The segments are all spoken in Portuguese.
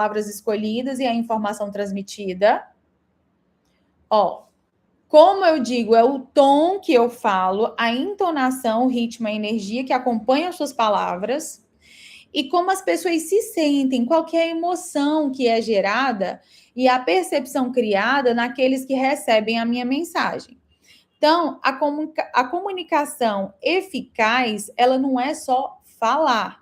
palavras escolhidas e a informação transmitida. Ó, como eu digo, é o tom que eu falo, a entonação, o ritmo, a energia que acompanha as suas palavras e como as pessoas se sentem, qual que é a emoção que é gerada e a percepção criada naqueles que recebem a minha mensagem. Então, a comunicação eficaz, ela não é só falar,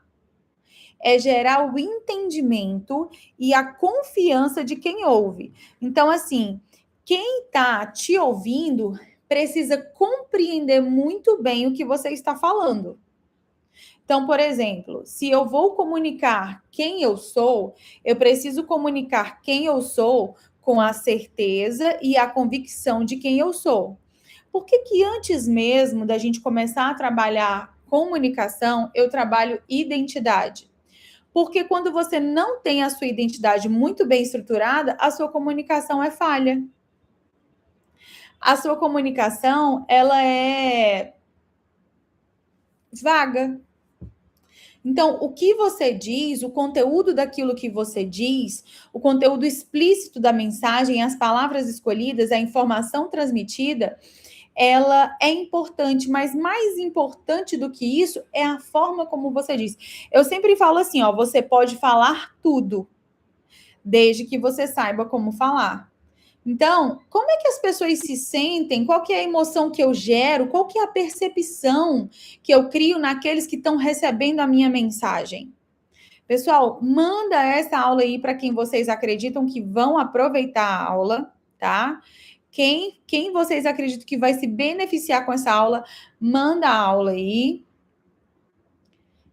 é gerar o entendimento e a confiança de quem ouve. Então, assim, quem está te ouvindo precisa compreender muito bem o que você está falando. Então, por exemplo, se eu vou comunicar quem eu sou, eu preciso comunicar quem eu sou com a certeza e a convicção de quem eu sou. Por que antes mesmo da gente começar a trabalhar comunicação, eu trabalho identidade? Porque quando você não tem a sua identidade muito bem estruturada, a sua comunicação é falha. A sua comunicação, ela é vaga. Então, o que você diz, o conteúdo daquilo que você diz, o conteúdo explícito da mensagem, as palavras escolhidas, a informação transmitida, ela é importante, mas mais importante do que isso é a forma como você diz. Eu sempre falo assim, ó, você pode falar tudo, desde que você saiba como falar. Então, como é que as pessoas se sentem? Qual que é a emoção que eu gero? Qual que é a percepção que eu crio naqueles que estão recebendo a minha mensagem? Pessoal, manda essa aula aí para quem vocês acreditam que vão aproveitar a aula, tá? Quem vocês acreditam que vai se beneficiar com essa aula, manda a aula aí.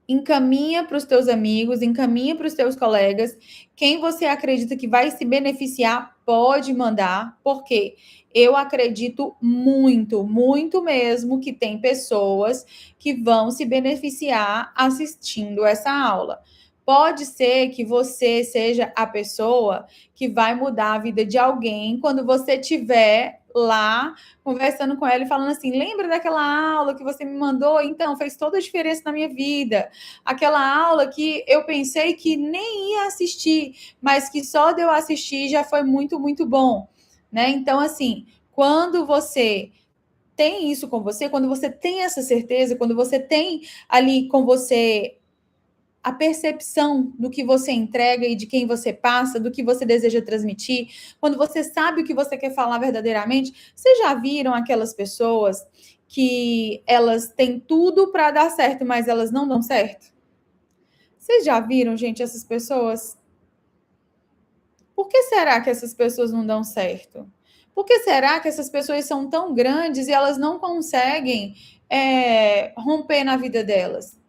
Encaminha para os teus amigos, encaminha para os teus colegas. Quem você acredita que vai se beneficiar, pode mandar, porque eu acredito muito, muito mesmo que tem pessoas que vão se beneficiar assistindo essa aula. Pode ser que você seja a pessoa que vai mudar a vida de alguém quando você estiver lá conversando com ela e falando assim, lembra daquela aula que você me mandou? Então, fez toda a diferença na minha vida. Aquela aula que eu pensei que nem ia assistir, mas que só de eu assistir já foi muito, muito bom, né? Então, assim, quando você tem isso com você, quando você tem essa certeza, quando você tem ali com você a percepção do que você entrega e de quem você passa, do que você deseja transmitir, quando você sabe o que você quer falar verdadeiramente, vocês já viram aquelas pessoas que elas têm tudo para dar certo, mas elas não dão certo? Vocês já viram, gente, essas pessoas? Por que será que essas pessoas não dão certo? Por que será que essas pessoas são tão grandes e elas não conseguem romper na vida delas?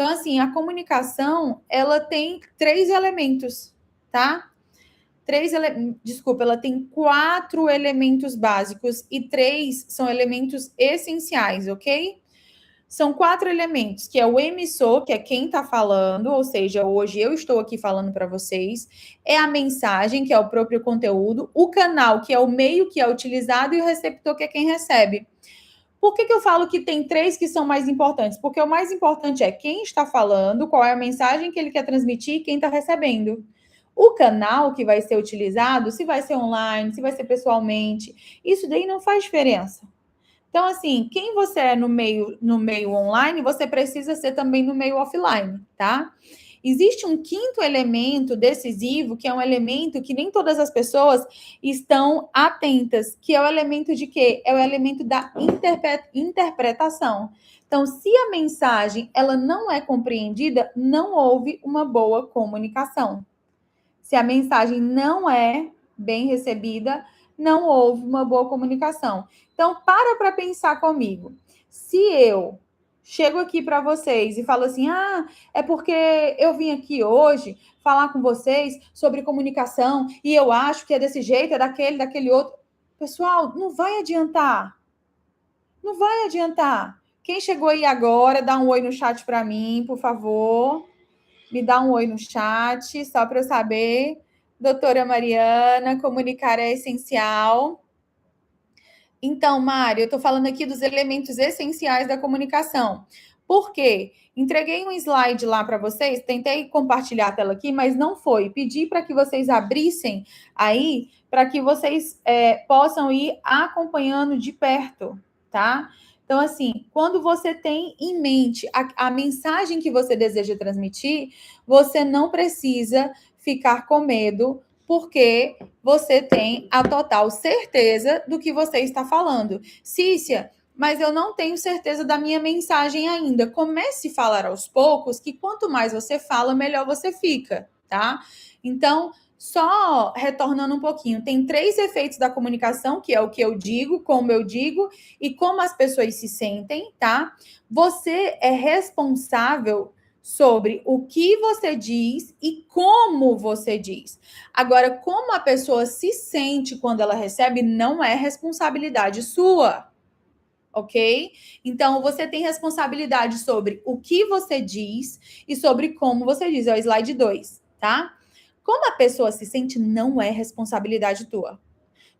Então, assim, a comunicação, ela tem 3 elementos, tá? Desculpa, ela tem 4 elementos básicos e 3 são elementos essenciais, ok? São 4 elementos, que é o emissor, que é quem está falando, ou seja, hoje eu estou aqui falando para vocês, é a mensagem, que é o próprio conteúdo, o canal, que é o meio que é utilizado, e o receptor, que é quem recebe. Por que eu falo que tem 3 que são mais importantes? Porque o mais importante é quem está falando, qual é a mensagem que ele quer transmitir e quem está recebendo. O canal que vai ser utilizado, se vai ser online, se vai ser pessoalmente, isso daí não faz diferença. Então, assim, quem você é no meio online, você precisa ser também no meio offline, tá? Existe um quinto elemento decisivo, que é um elemento que nem todas as pessoas estão atentas, que é o elemento de quê? É o elemento da interpretação. Então, se a mensagem ela não é compreendida, não houve uma boa comunicação. Se a mensagem não é bem recebida, não houve uma boa comunicação. Então, para pensar comigo. Se eu chego aqui para vocês e falo assim, é porque eu vim aqui hoje falar com vocês sobre comunicação e eu acho que é desse jeito, é daquele outro. Pessoal, não vai adiantar. Não vai adiantar. Quem chegou aí agora, dá um oi no chat para mim, por favor. Me dá um oi no chat, só para eu saber. Doutora Mariana, comunicar é essencial. Então, Mário, eu estou falando aqui dos elementos essenciais da comunicação. Por quê? Entreguei um slide lá para vocês, tentei compartilhar a tela aqui, mas não foi. Pedi para que vocês abrissem aí, para que vocês possam ir acompanhando de perto, tá? Então, assim, quando você tem em mente a mensagem que você deseja transmitir, você não precisa ficar com medo, porque você tem a total certeza do que você está falando. Cícia, mas eu não tenho certeza da minha mensagem ainda. Comece a falar aos poucos, que quanto mais você fala, melhor você fica, tá? Então, só retornando um pouquinho, tem 3 efeitos da comunicação, que é o que eu digo, como eu digo e como as pessoas se sentem, tá? Você é responsável sobre o que você diz e como você diz. Agora, como a pessoa se sente quando ela recebe, não é responsabilidade sua, ok? Então, você tem responsabilidade sobre o que você diz e sobre como você diz. É o slide 2, tá? Como a pessoa se sente, não é responsabilidade tua.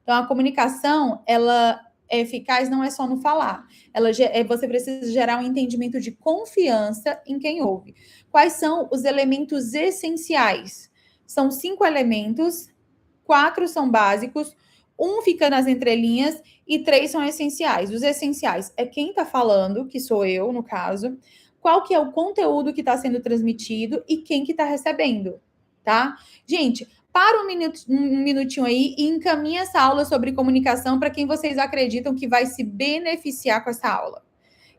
Então, a comunicação, ela é eficaz não é só no falar. Você precisa gerar um entendimento de confiança em quem ouve. Quais são os elementos essenciais? São 5 elementos, 4 são básicos, 1 fica nas entrelinhas e 3 são essenciais. Os essenciais é quem está falando, que sou eu, no caso, qual que é o conteúdo que está sendo transmitido e quem que está recebendo, tá? Gente, para um minutinho aí e encaminha essa aula sobre comunicação para quem vocês acreditam que vai se beneficiar com essa aula.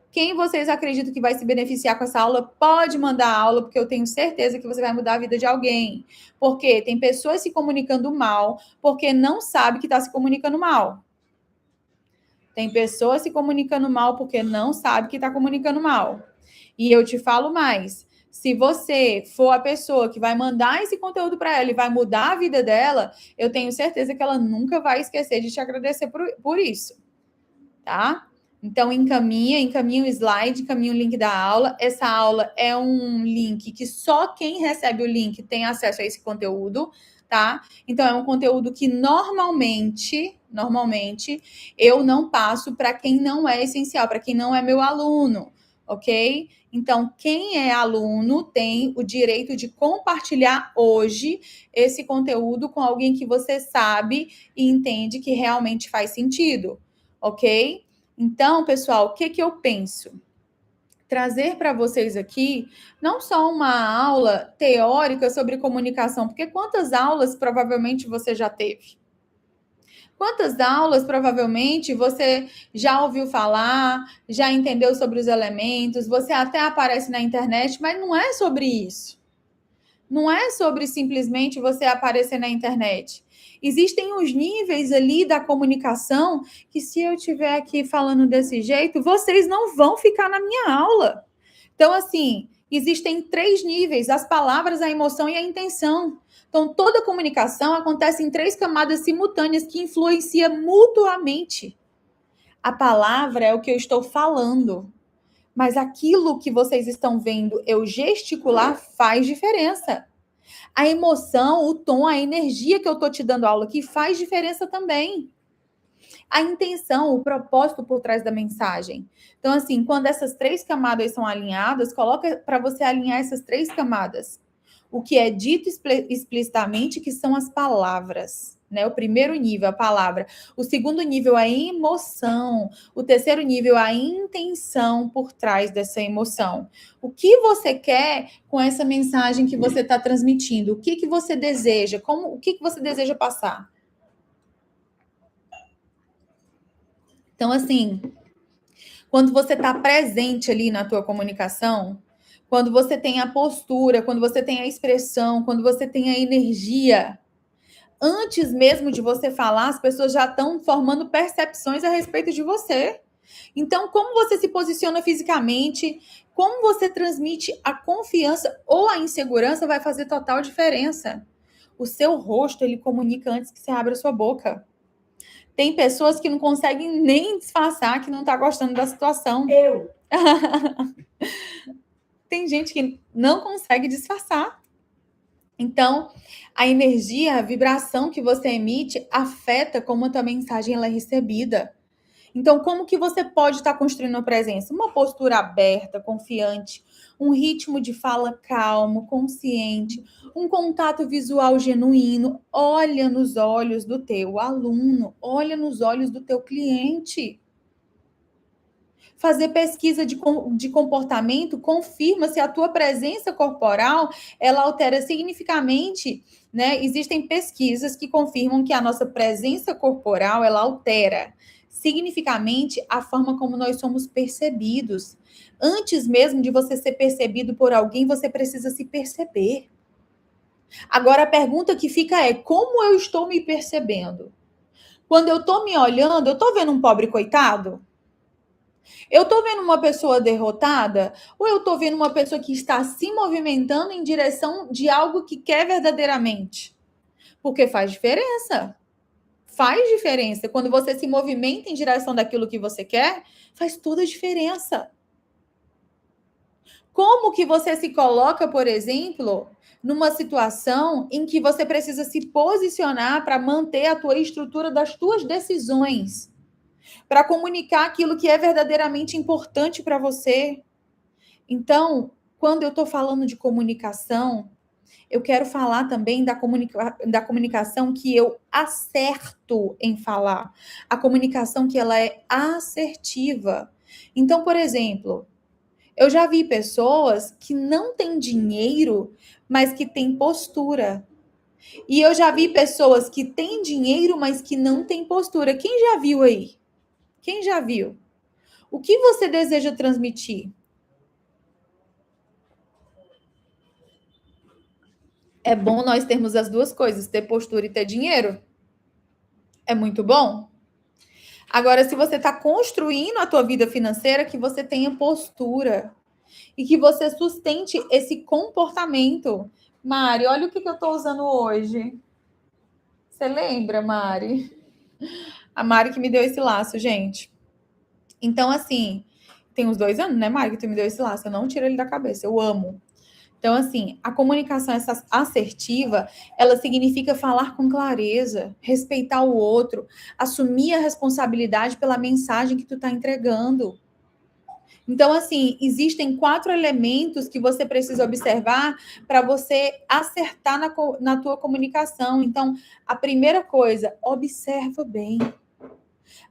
Quem vocês acreditam que vai se beneficiar com essa aula, pode mandar a aula, porque eu tenho certeza que você vai mudar a vida de alguém. Porque tem pessoas se comunicando mal, porque não sabe que está se comunicando mal. Tem pessoas se comunicando mal porque não sabe que está comunicando mal. E eu te falo mais. Se você for a pessoa que vai mandar esse conteúdo para ela e vai mudar a vida dela, eu tenho certeza que ela nunca vai esquecer de te agradecer por isso. Tá? Então, encaminha o slide, encaminha o link da aula. Essa aula é um link que só quem recebe o link tem acesso a esse conteúdo, tá? Então, é um conteúdo que normalmente, eu não passo para quem não é essencial, para quem não é meu aluno, ok? Então, quem é aluno tem o direito de compartilhar hoje esse conteúdo com alguém que você sabe e entende que realmente faz sentido, ok? Então, pessoal, o que eu penso? Trazer para vocês aqui não só uma aula teórica sobre comunicação, porque quantas aulas provavelmente você já teve? Quantas aulas provavelmente você já ouviu falar, já entendeu sobre os elementos, você até aparece na internet, mas não é sobre isso. Não é sobre simplesmente você aparecer na internet. Existem os níveis ali da comunicação que, se eu estiver aqui falando desse jeito, vocês não vão ficar na minha aula. Então, assim, existem 3 níveis: as palavras, a emoção e a intenção. Então, toda comunicação acontece em 3 camadas simultâneas que influenciam mutuamente. A palavra é o que eu estou falando, mas aquilo que vocês estão vendo eu gesticular faz diferença. A emoção, o tom, a energia que eu estou te dando aula aqui faz diferença também. A intenção, o propósito por trás da mensagem. Então, assim, quando essas 3 camadas são alinhadas, coloca para você alinhar essas 3 camadas. O que é dito explicitamente, que são as palavras, né? O primeiro nível, a palavra. O segundo nível, a emoção. O terceiro nível, a intenção por trás dessa emoção. O que você quer com essa mensagem que você está transmitindo? O que você deseja? O que você deseja passar? Então, assim, quando você está presente ali na tua comunicação, quando você tem a postura, quando você tem a expressão, quando você tem a energia, antes mesmo de você falar, as pessoas já estão formando percepções a respeito de você. Então, como você se posiciona fisicamente, como você transmite a confiança ou a insegurança vai fazer total diferença. O seu rosto, ele comunica antes que você abra a sua boca. Tem pessoas que não conseguem nem disfarçar que não está gostando da situação. Eu. Tem gente que não consegue disfarçar. Então, a energia, a vibração que você emite afeta como a tua mensagem ela é recebida. Então, como que você pode estar construindo uma presença? Uma postura aberta, confiante, um ritmo de fala calmo, consciente, um contato visual genuíno. Olha nos olhos do teu aluno, olha nos olhos do teu cliente. Fazer pesquisa de comportamento confirma se a tua presença corporal ela altera significativamente, né? Existem pesquisas que confirmam que a nossa presença corporal ela altera significativamente a forma como nós somos percebidos. Antes mesmo de você ser percebido por alguém, você precisa se perceber. Agora a pergunta que fica é: como eu estou me percebendo? Quando eu estou me olhando, eu estou vendo um pobre coitado? Eu tô vendo uma pessoa derrotada ou eu tô vendo uma pessoa que está se movimentando em direção de algo que quer verdadeiramente? Porque faz diferença. Faz diferença. Quando você se movimenta em direção daquilo que você quer, faz toda a diferença. Como que você se coloca, por exemplo, numa situação em que você precisa se posicionar para manter a tua estrutura das tuas decisões? Para comunicar aquilo que é verdadeiramente importante para você. Então, quando eu estou falando de comunicação, eu quero falar também da comunicação que eu acerto em falar. A comunicação que ela é assertiva. Então, por exemplo, eu já vi pessoas que não têm dinheiro, mas que têm postura. E eu já vi pessoas que têm dinheiro, mas que não têm postura. Quem já viu aí? Quem já viu? O que você deseja transmitir? É bom nós termos as duas coisas, ter postura e ter dinheiro. É muito bom. Agora, se você está construindo a tua vida financeira, que você tenha postura e que você sustente esse comportamento. Mari, olha o que eu estou usando hoje. Você lembra, Mari? A Mari que me deu esse laço, gente. Então, assim, tem uns 2 anos, né, Mari, que tu me deu esse laço. Eu não tiro ele da cabeça. Eu amo. Então, assim, a comunicação essa assertiva, ela significa falar com clareza, respeitar o outro, assumir a responsabilidade pela mensagem que tu tá entregando. Então, assim, existem 4 elementos que você precisa observar para você acertar na tua comunicação. Então, a primeira coisa, observa bem.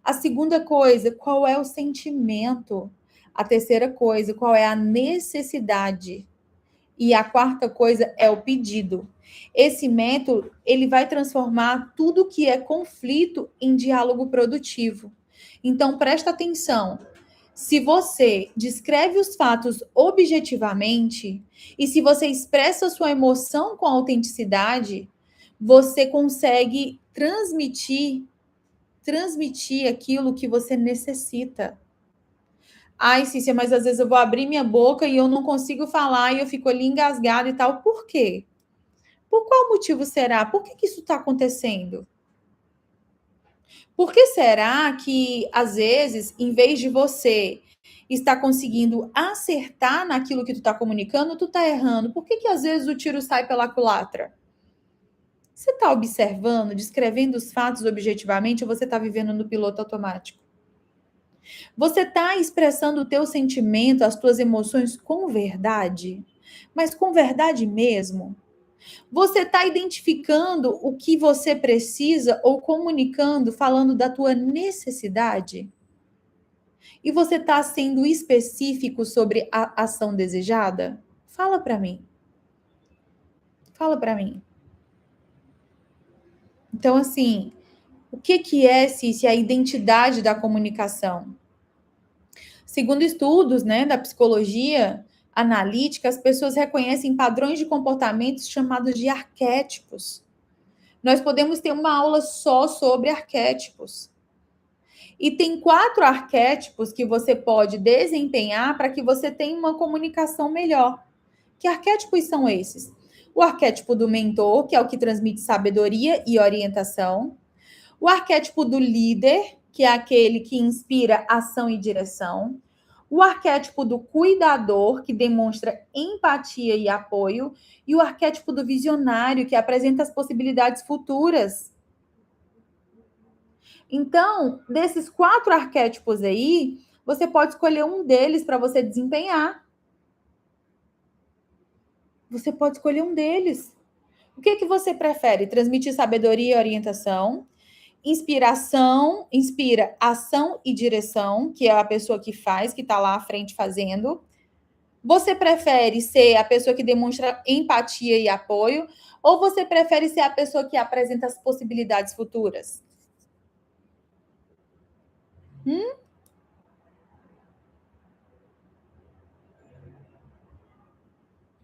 A segunda coisa, qual é o sentimento? A terceira coisa, qual é a necessidade? E a quarta coisa é o pedido. Esse método, ele vai transformar tudo que é conflito em diálogo produtivo. Então, presta atenção. Se você descreve os fatos objetivamente e se você expressa sua emoção com autenticidade, você consegue transmitir aquilo que você necessita. Ai, Cícia, mas às vezes eu vou abrir minha boca e eu não consigo falar e eu fico ali engasgada e tal. Por quê? Por qual motivo será? Por que isso está acontecendo? Por que será que, às vezes, em vez de você estar conseguindo acertar naquilo que tu está comunicando, tu está errando? Por que às vezes o tiro sai pela culatra? Você está observando, descrevendo os fatos objetivamente ou você está vivendo no piloto automático? Você está expressando o teu sentimento, as tuas emoções com verdade? Mas com verdade mesmo? Você está identificando o que você precisa ou comunicando, falando da tua necessidade? E você está sendo específico sobre a ação desejada? Fala para mim. Fala para mim. Então, assim, o que é, Cici, a identidade da comunicação? Segundo estudos, né, da psicologia analítica, as pessoas reconhecem padrões de comportamentos chamados de arquétipos. Nós podemos ter uma aula só sobre arquétipos. E tem 4 arquétipos que você pode desempenhar para que você tenha uma comunicação melhor. Que arquétipos são esses? O arquétipo do mentor, que é o que transmite sabedoria e orientação. O arquétipo do líder, que é aquele que inspira ação e direção. O arquétipo do cuidador, que demonstra empatia e apoio. E o arquétipo do visionário, que apresenta as possibilidades futuras. Então, desses 4 arquétipos aí, você pode escolher um deles para você desempenhar. Você pode escolher um deles. O que você prefere? Transmitir sabedoria e orientação, inspiração, inspira ação e direção, que é a pessoa que faz, que está lá à frente fazendo. Você prefere ser a pessoa que demonstra empatia e apoio, ou você prefere ser a pessoa que apresenta as possibilidades futuras?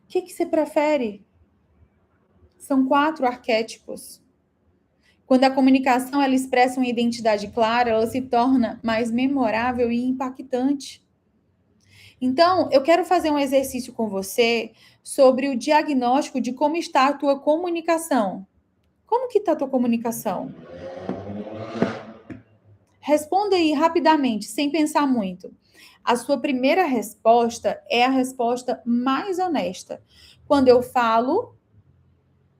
O que você prefere? São 4 arquétipos. Quando a comunicação ela expressa uma identidade clara, ela se torna mais memorável e impactante. Então, eu quero fazer um exercício com você sobre o diagnóstico de como está a tua comunicação. Como que está a tua comunicação? Responda aí rapidamente, sem pensar muito. A sua primeira resposta é a resposta mais honesta. Quando eu falo,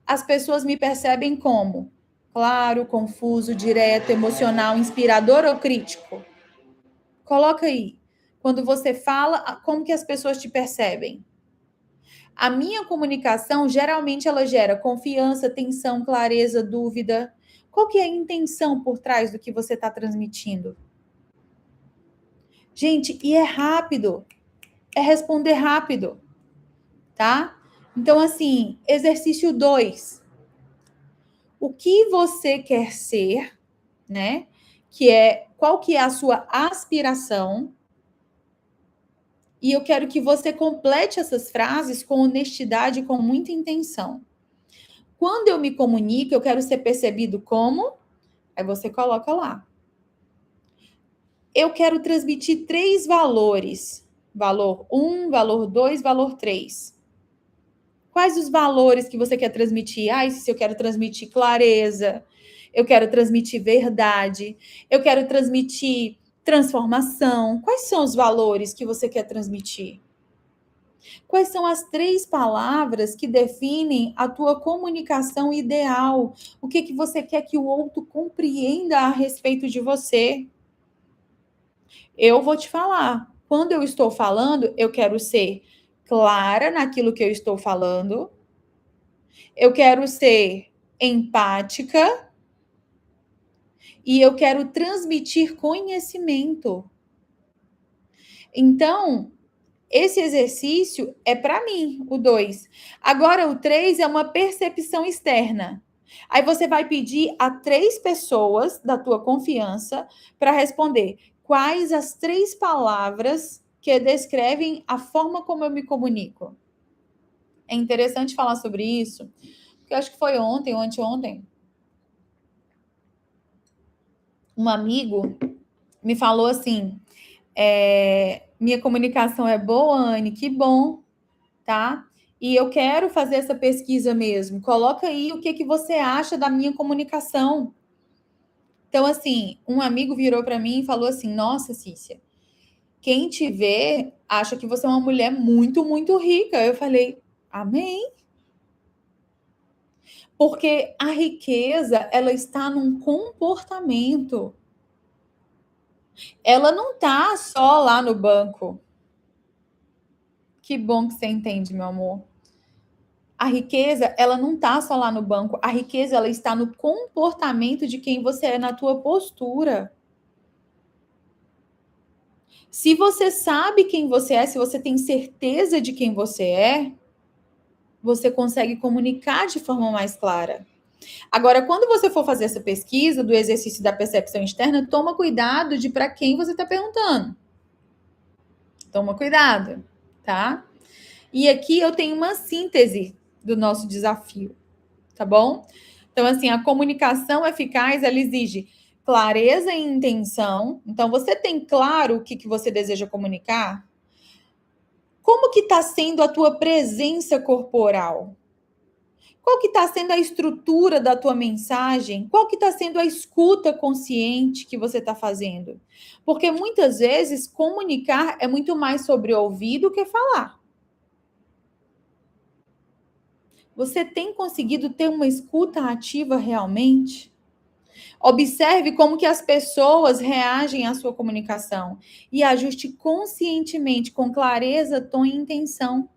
as pessoas me percebem como claro, confuso, direto, emocional, inspirador ou crítico? Coloca aí. Quando você fala, como que as pessoas te percebem? A minha comunicação, geralmente, ela gera confiança, tensão, clareza, dúvida. Qual que é a intenção por trás do que você está transmitindo? Gente, e é rápido. É responder rápido, tá? Então, assim, exercício 2. O que você quer ser, né? Qual que é a sua aspiração? E eu quero que você complete essas frases com honestidade e com muita intenção. Quando eu me comunico, eu quero ser percebido como? Aí você coloca lá. Eu quero transmitir 3 valores. Valor 1, valor 2, valor 3. Quais os valores que você quer transmitir? Se eu quero transmitir clareza, eu quero transmitir verdade, eu quero transmitir transformação. Quais são os valores que você quer transmitir? Quais são as 3 palavras que definem a tua comunicação ideal? O que você quer que o outro compreenda a respeito de você? Eu vou te falar. Quando eu estou falando, eu quero ser clara naquilo que eu estou falando. Eu quero ser empática e eu quero transmitir conhecimento. Então, esse exercício é para mim, o 2. Agora, o 3 é uma percepção externa. Aí você vai pedir a 3 pessoas da tua confiança para responder quais as 3 palavras que descrevem a forma como eu me comunico. É interessante falar sobre isso, porque eu acho que foi ontem ou anteontem. Um amigo me falou assim: minha comunicação é boa, Anne, que bom, tá? E eu quero fazer essa pesquisa mesmo. Coloca aí o que você acha da minha comunicação. Então, assim, um amigo virou para mim e falou assim: Nossa, Cícia, quem te vê acha que você é uma mulher muito, muito rica. Eu falei: Amém. Porque a riqueza, ela está num comportamento. Ela não está só lá no banco. Que bom que você entende, meu amor. A riqueza, ela não está só lá no banco. A riqueza, ela está no comportamento de quem você é, na tua postura. Se você sabe quem você é, se você tem certeza de quem você é, você consegue comunicar de forma mais clara. Agora, quando você for fazer essa pesquisa do exercício da percepção externa, toma cuidado de para quem você está perguntando. Toma cuidado, tá? E aqui eu tenho uma síntese do nosso desafio, tá bom? Então, assim, a comunicação eficaz, ela exige clareza e intenção. Então, você tem claro o que você deseja comunicar? Como que está sendo a tua presença corporal? Qual que está sendo a estrutura da tua mensagem? Qual que está sendo a escuta consciente que você está fazendo? Porque muitas vezes comunicar é muito mais sobre ouvir do que falar. Você tem conseguido ter uma escuta ativa realmente? Observe como que as pessoas reagem à sua comunicação e ajuste conscientemente, com clareza, tom e intenção.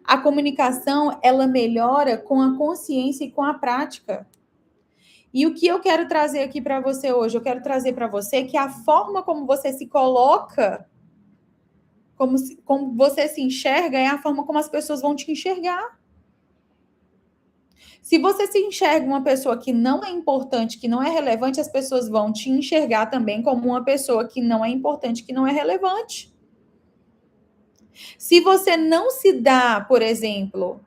A comunicação, ela melhora com a consciência e com a prática. E o que eu quero trazer aqui para você hoje? Eu quero trazer para você que a forma como você se coloca, como você se enxerga, é a forma como as pessoas vão te enxergar. Se você se enxerga uma pessoa que não é importante, que não é relevante, as pessoas vão te enxergar também como uma pessoa que não é importante, que não é relevante. Se você não se dá, por exemplo,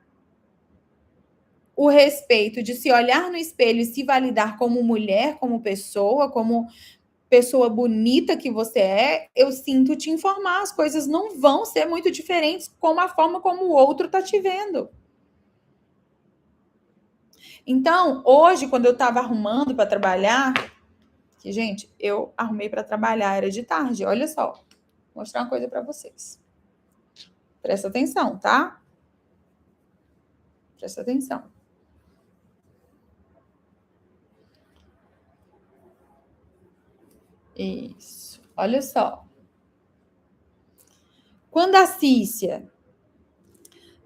o respeito de se olhar no espelho e se validar como mulher, como pessoa bonita que você é, eu sinto te informar, as coisas não vão ser muito diferentes como a forma como o outro tá te vendo. Então, hoje, quando eu estava arrumando para trabalhar, que, gente, eu arrumei para trabalhar, era de tarde, olha só. Vou mostrar uma coisa para vocês. Presta atenção, tá? Presta atenção. Isso. Olha só. Quando a Cícia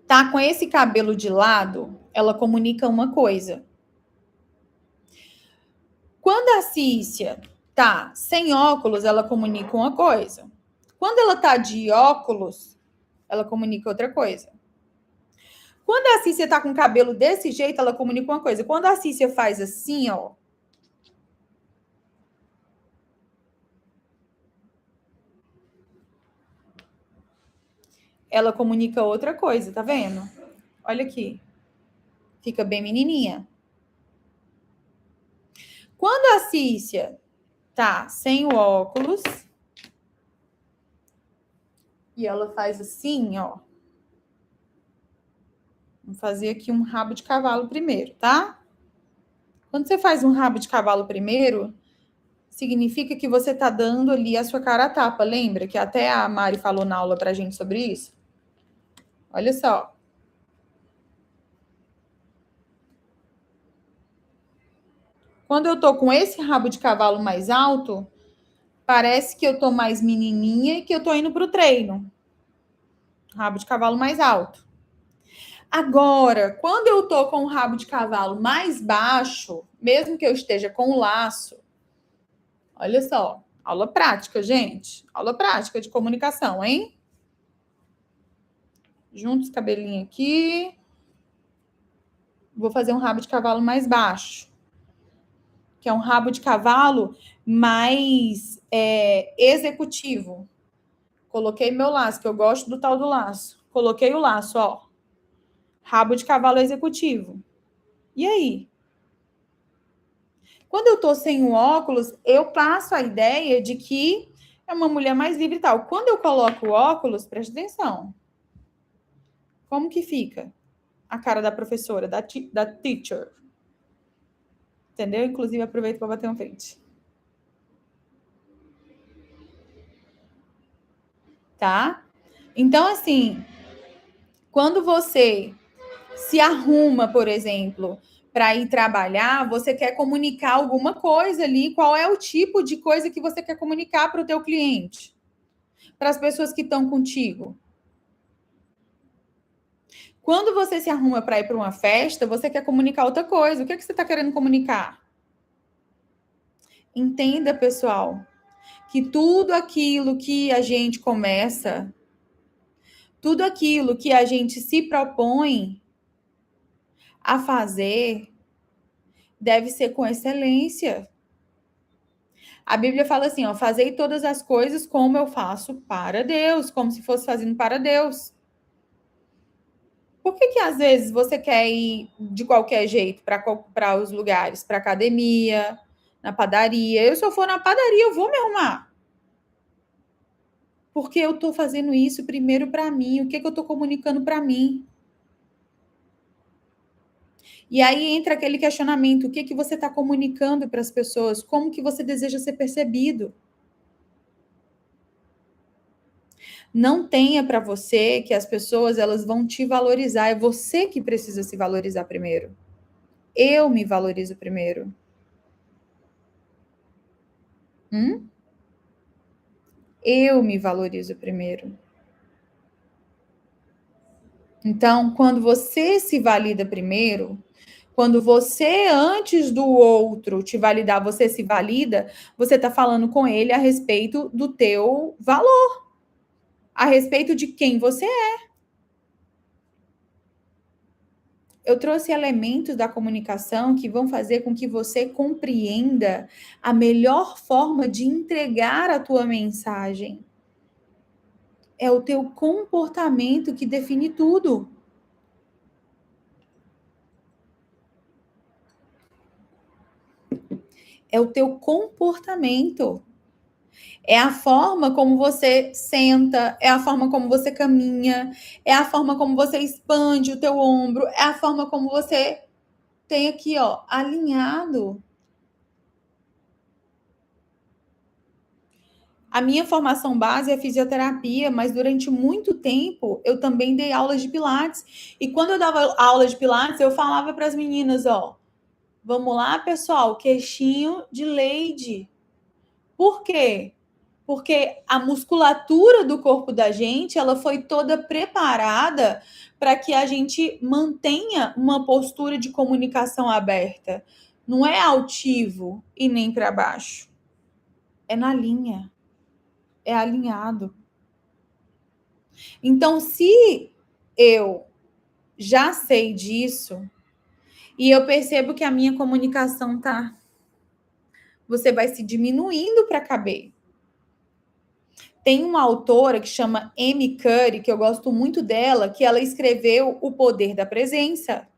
tá com esse cabelo de lado, ela comunica uma coisa. Quando a Cícia tá sem óculos, ela comunica uma coisa. Quando ela tá de óculos, ela comunica outra coisa. Quando a Cícia tá com o cabelo desse jeito, ela comunica uma coisa. Quando a Cícia faz assim, ó, ela comunica outra coisa, tá vendo? Olha aqui. Fica bem menininha. Quando a Cícia tá sem o óculos e ela faz assim, ó. Vamos fazer aqui um rabo de cavalo primeiro, tá? Quando você faz um rabo de cavalo primeiro, significa que você tá dando ali a sua cara a tapa. Lembra que até a Mari falou na aula pra gente sobre isso? Olha só. Quando eu tô com esse rabo de cavalo mais alto, parece que eu tô mais menininha e que eu tô indo pro treino. Rabo de cavalo mais alto. Agora, quando eu tô com o rabo de cavalo mais baixo, mesmo que eu esteja com o laço, olha só, aula prática, gente. Aula prática de comunicação, hein? Junta os cabelinhos aqui. Vou fazer um rabo de cavalo mais baixo, que é um rabo de cavalo mais executivo. Coloquei meu laço, que eu gosto do tal do laço. Coloquei o laço, ó. Rabo de cavalo executivo. E aí? Quando eu tô sem o óculos, eu passo a ideia de que é uma mulher mais livre e tal. Quando eu coloco o óculos, presta atenção. Como que fica a cara da professora, da teacher? Entendeu? Inclusive, aproveito para bater um frente. Tá? Então, assim, quando você se arruma, por exemplo, para ir trabalhar, você quer comunicar alguma coisa ali, qual é o tipo de coisa que você quer comunicar para o teu cliente, para as pessoas que estão contigo. Quando você se arruma para ir para uma festa, você quer comunicar outra coisa. O que, é que você está querendo comunicar? Entenda, pessoal, que tudo aquilo que a gente começa, tudo aquilo que a gente se propõe a fazer, deve ser com excelência. A Bíblia fala assim, ó, fazei todas as coisas como eu faço para Deus, como se fosse fazendo para Deus. Por que às vezes você quer ir de qualquer jeito para os lugares, para academia, na padaria? Eu, se eu for na padaria, eu vou me arrumar. Porque eu estou fazendo isso primeiro para mim. O que eu estou comunicando para mim? E aí entra aquele questionamento: o que você está comunicando para as pessoas? Como que você deseja ser percebido? Não tenha para você que as pessoas elas vão te valorizar. É você que precisa se valorizar primeiro. Eu me valorizo primeiro. Eu me valorizo primeiro. Então, quando você se valida primeiro, quando você, antes do outro te validar, você se valida, você está falando com ele a respeito do teu valor, a respeito de quem você é. Eu trouxe elementos da comunicação que vão fazer com que você compreenda a melhor forma de entregar a tua mensagem. É o teu comportamento que define tudo. É o teu comportamento. É a forma como você senta, é a forma como você caminha, é a forma como você expande o teu ombro, é a forma como você tem aqui, ó, alinhado. A minha formação base é fisioterapia, mas durante muito tempo eu também dei aulas de pilates. E quando eu dava aula de pilates, eu falava para as meninas, ó, vamos lá, pessoal, queixinho de Lady. Por quê? Porque a musculatura do corpo da gente, ela foi toda preparada para que a gente mantenha uma postura de comunicação aberta. Não é altivo e nem para baixo. É na linha. É alinhado. Então, se eu já sei disso e eu percebo que a minha comunicação tá, você vai se diminuindo para caber. Tem uma autora que chama Amy Cuddy, que eu gosto muito dela, que ela escreveu O Poder da Presença.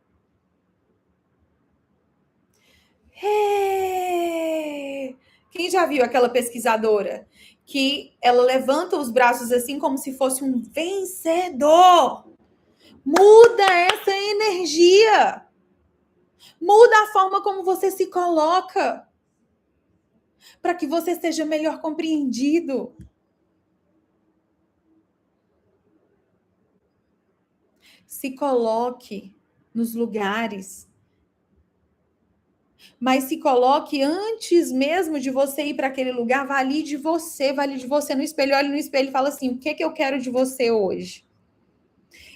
Quem já viu aquela pesquisadora que ela levanta os braços assim como se fosse um vencedor? Muda essa energia. Muda a forma como você se coloca para que você seja melhor compreendido. Se coloque nos lugares, mas se coloque antes mesmo de você ir para aquele lugar, valide você no espelho, olhe no espelho e fala assim, o que eu quero de você hoje?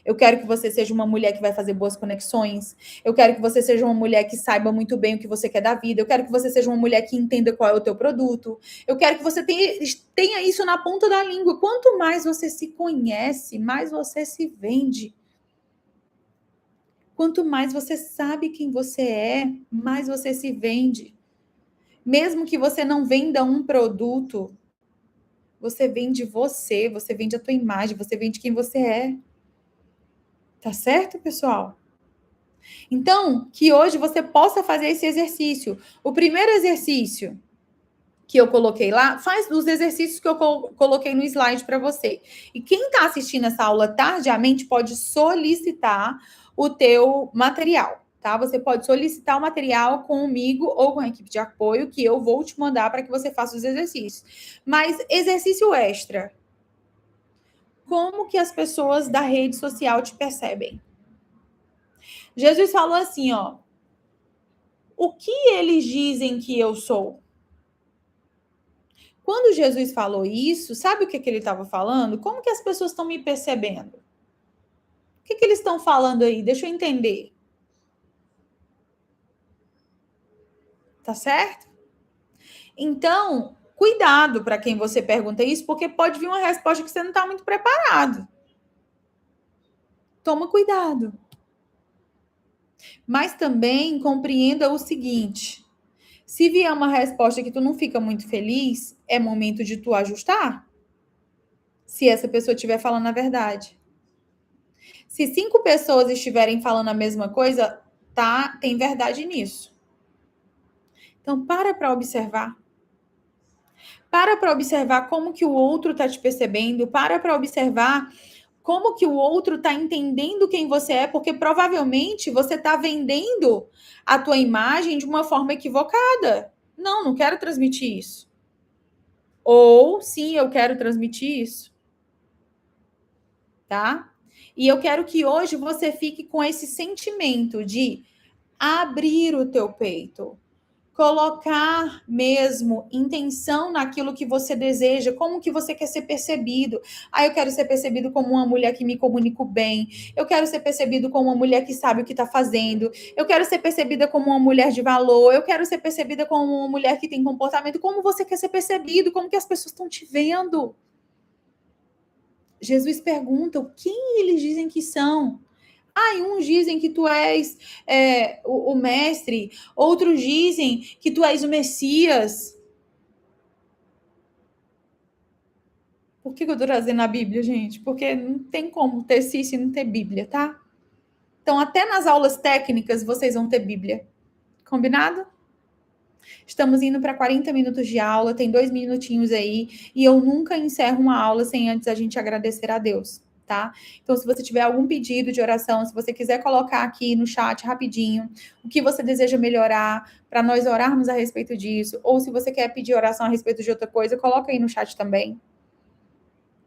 Eu quero que você seja uma mulher que vai fazer boas conexões. Eu quero que você seja uma mulher que saiba muito bem o que você quer da vida. Eu quero que você seja uma mulher que entenda qual é o teu produto. Eu quero que você tenha isso na ponta da língua. Quanto mais você se conhece, mais você se vende. Quanto mais você sabe quem você é, mais você se vende. Mesmo que você não venda um produto, você vende você vende a tua imagem, você vende quem você é. Tá certo, pessoal? Então, que hoje você possa fazer esse exercício. O primeiro exercício que eu coloquei lá, faz os exercícios que eu coloquei no slide para você. E quem está assistindo essa aula tardiamente pode solicitar o teu material, tá? Você pode solicitar o material comigo ou com a equipe de apoio que eu vou te mandar para que você faça os exercícios. Mas exercício extra. Como que as pessoas da rede social te percebem? Jesus falou assim, ó, o que eles dizem que eu sou? Quando Jesus falou isso, sabe o que ele estava falando? Como que as pessoas estão me percebendo? O que eles estão falando aí? Deixa eu entender. Tá certo? Então, cuidado para quem você pergunta isso, porque pode vir uma resposta que você não está muito preparado. Toma cuidado. Mas também compreenda o seguinte: se vier uma resposta que tu não fica muito feliz, é momento de tu ajustar. Se essa pessoa estiver falando a verdade. Se 5 pessoas estiverem falando a mesma coisa, tá, tem verdade nisso. Então, para observar. Para observar como que o outro tá te percebendo, para observar como que o outro tá entendendo quem você é, porque provavelmente você tá vendendo a tua imagem de uma forma equivocada. Não, não quero transmitir isso. Ou sim, eu quero transmitir isso. Tá? E eu quero que hoje você fique com esse sentimento de abrir o teu peito. colocar mesmo intenção naquilo que você deseja, como que você quer ser percebido. Ah, eu quero ser percebido como uma mulher que me comunico bem, eu quero ser percebido como uma mulher que sabe o que está fazendo, eu quero ser percebida como uma mulher de valor, eu quero ser percebida como uma mulher que tem comportamento. Como você quer ser percebido? Como que as pessoas estão te vendo? Jesus pergunta, quem eles dizem que são? Ah, e uns dizem que tu és o mestre, outros dizem que tu és o Messias. Por que eu tô trazendo a Bíblia, gente? Porque não tem como ter isso e não ter Bíblia, tá? Então, até nas aulas técnicas, vocês vão ter Bíblia. Combinado? Estamos indo para 40 minutos de aula, tem 2 minutinhos aí, e eu nunca encerro uma aula sem antes a gente agradecer a Deus, tá? Então, se você tiver algum pedido de oração, se você quiser colocar aqui no chat rapidinho o que você deseja melhorar, para nós orarmos a respeito disso, ou se você quer pedir oração a respeito de outra coisa, coloca aí no chat também.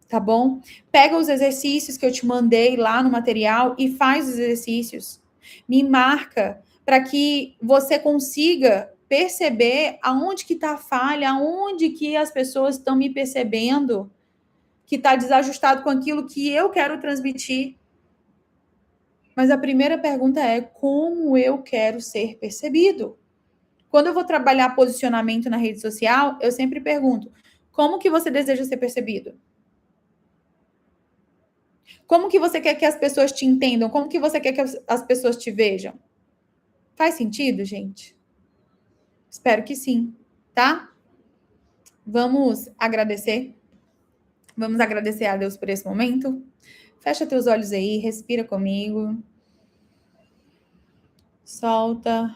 Tá bom? Pega os exercícios que eu te mandei lá no material e faz os exercícios. Me marca para que você consiga perceber aonde que está a falha, aonde que as pessoas estão me percebendo que está desajustado com aquilo que eu quero transmitir. Mas a primeira pergunta é como eu quero ser percebido? Quando eu vou trabalhar posicionamento na rede social, eu sempre pergunto: como que você deseja ser percebido? Como que você quer que as pessoas te entendam? Como que você quer que as pessoas te vejam? Faz sentido, gente? Espero que sim, tá? Vamos agradecer? Vamos agradecer a Deus por esse momento? Fecha teus olhos aí, respira comigo. Solta.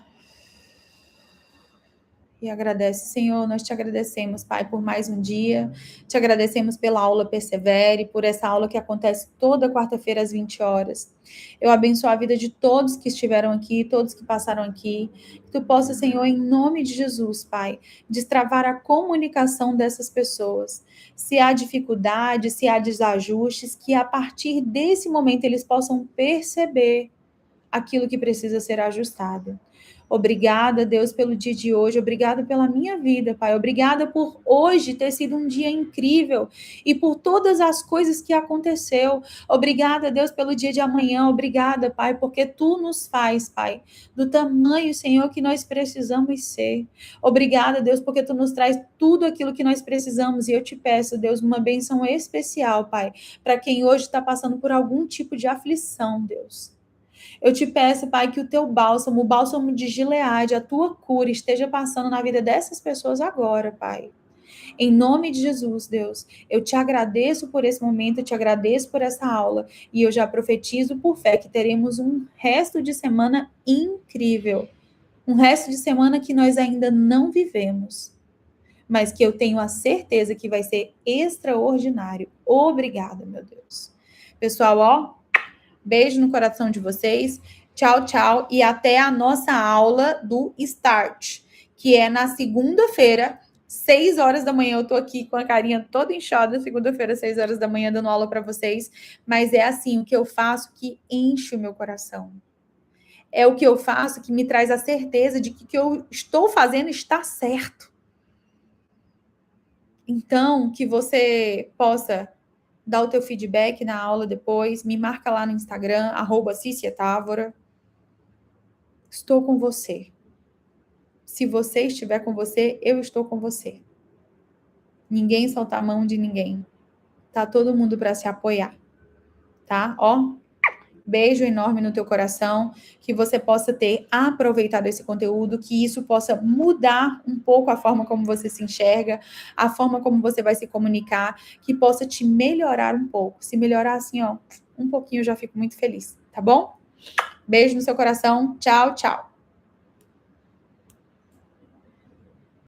E agradece, Senhor, nós te agradecemos, Pai, por mais um dia, te agradecemos pela aula Persevere, por essa aula que acontece toda quarta-feira às 20 horas. Eu abençoo a vida de todos que estiveram aqui, todos que passaram aqui, que tu possa, Senhor, em nome de Jesus, Pai, destravar a comunicação dessas pessoas. Se há dificuldade, se há desajustes, que a partir desse momento eles possam perceber aquilo que precisa ser ajustado. Obrigada, Deus, pelo dia de hoje. Obrigada pela minha vida, Pai. Obrigada por hoje ter sido um dia incrível e por todas as coisas que aconteceu. Obrigada, Deus, pelo dia de amanhã. Obrigada, Pai, porque Tu nos faz, Pai, do tamanho, Senhor, que nós precisamos ser. Obrigada, Deus, porque Tu nos traz tudo aquilo que nós precisamos. E eu te peço, Deus, uma bênção especial, Pai, para quem hoje está passando por algum tipo de aflição, Deus. Eu te peço, Pai, que o teu bálsamo, o bálsamo de Gileade, a tua cura, esteja passando na vida dessas pessoas agora, Pai. Em nome de Jesus, Deus, eu te agradeço por esse momento, eu te agradeço por essa aula, e eu já profetizo por fé que teremos um resto de semana incrível. Um resto de semana que nós ainda não vivemos, mas que eu tenho a certeza que vai ser extraordinário. Obrigada, meu Deus. Pessoal, ó, beijo no coração de vocês. Tchau, tchau. E até a nossa aula do Start, que é na segunda-feira, 6 horas da manhã. Eu tô aqui com a carinha toda inchada, segunda-feira, 6 horas da manhã, dando aula para vocês. Mas é assim, o que eu faço que enche o meu coração. É o que eu faço que me traz a certeza de que o que eu estou fazendo está certo. Então, que você possa dá o teu feedback na aula depois, me marca lá no Instagram, @CíciaTávora. Estou com você. Se você estiver com você, eu estou com você. Ninguém solta a mão de ninguém. Tá todo mundo para se apoiar, tá? Ó, beijo enorme no teu coração, que você possa ter aproveitado esse conteúdo, que isso possa mudar um pouco a forma como você se enxerga, a forma como você vai se comunicar, que possa te melhorar um pouco. Se melhorar assim, ó, um pouquinho eu já fico muito feliz, tá bom? Beijo no seu coração. Tchau, tchau.